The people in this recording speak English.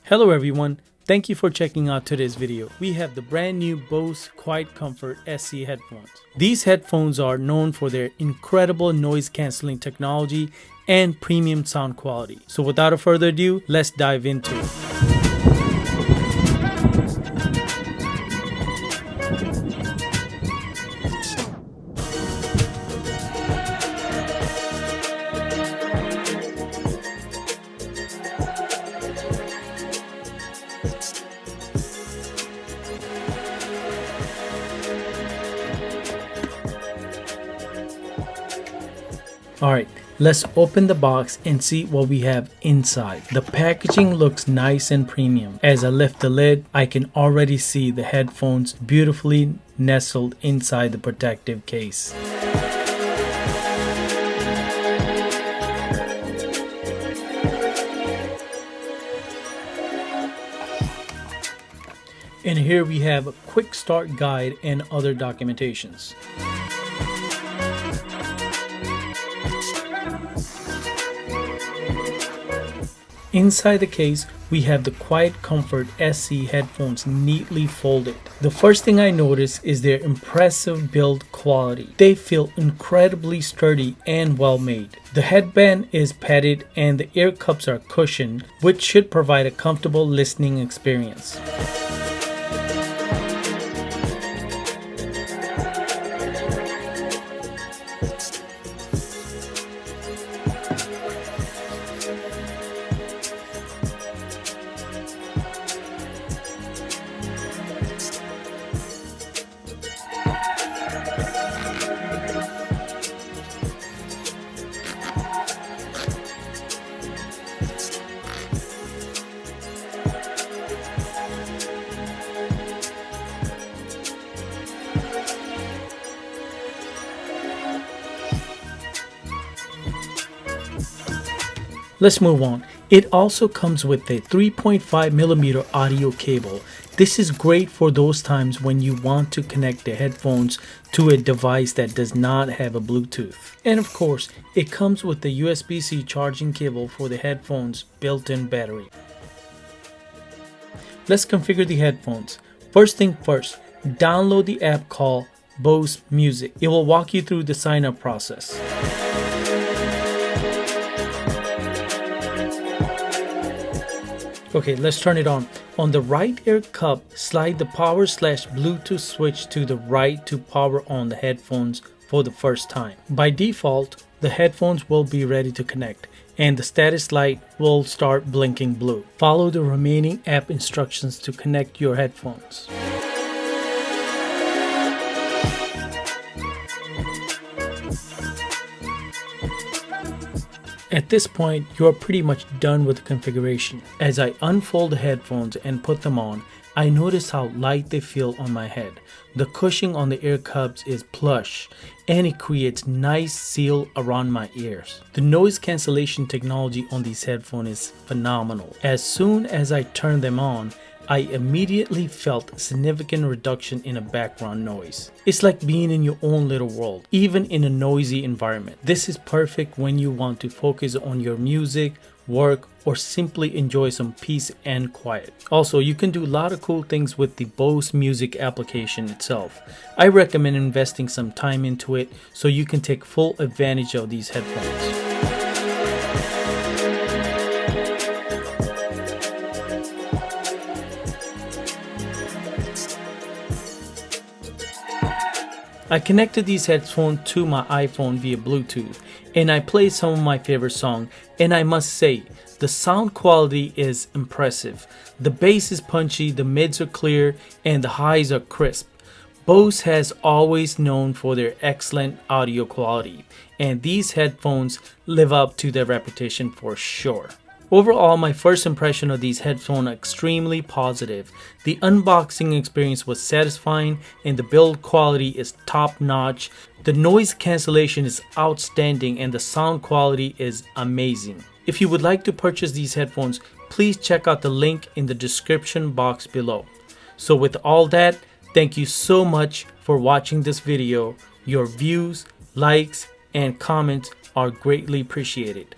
Hello everyone, thank you for checking out today's video. We have the brand new Bose QuietComfort SE Headphones. These headphones are known for their incredible noise cancelling technology and premium sound quality. So without further ado, let's dive into it. Alright, let's open the box and see what we have inside. The packaging looks nice and premium. As I lift the lid, I can already see the headphones beautifully nestled inside the protective case. And here we have a quick start guide and other documentations. Inside the case, we have the QuietComfort SE headphones neatly folded. The first thing I notice is their impressive build quality. They feel incredibly sturdy and well made. The headband is padded and the ear cups are cushioned, which should provide a comfortable listening experience. Let's move on. It also comes with a 3.5mm audio cable. This is great for those times when you want to connect the headphones to a device that does not have a Bluetooth. And of course, it comes with the USB-C charging cable for the headphones' built-in battery. Let's configure the headphones. First thing first, download the app called Bose Music. It will walk you through the sign-up process. Okay, let's turn it on. On the right ear cup, slide the power/Bluetooth switch to the right to power on the headphones for the first time. By default, the headphones will be ready to connect and the status light will start blinking blue. Follow the remaining app instructions to connect your headphones. At this point, you are pretty much done with the configuration. As I unfold the headphones and put them on, I notice how light they feel on my head. The cushioning on the ear cups is plush and it creates nice seal around my ears. The noise cancellation technology on these headphones is phenomenal. As soon as I turned them on, I immediately felt a significant reduction in a background noise. It's like being in your own little world, even in a noisy environment. This is perfect when you want to focus on your music, work, or simply enjoy some peace and quiet. Also, you can do a lot of cool things with the Bose Music application itself. I recommend investing some time into it so you can take full advantage of these headphones. I connected these headphones to my iPhone via Bluetooth and I played some of my favorite songs, and I must say the sound quality is impressive. The bass is punchy, the mids are clear, and the highs are crisp. Bose has always known for their excellent audio quality, and these headphones live up to their reputation for sure. Overall, my first impression of these headphones are extremely positive. The unboxing experience was satisfying and the build quality is top notch. The noise cancellation is outstanding and the sound quality is amazing. If you would like to purchase these headphones, please check out the link in the description box below. So with all that, thank you so much for watching this video. Your views, likes, and comments are greatly appreciated.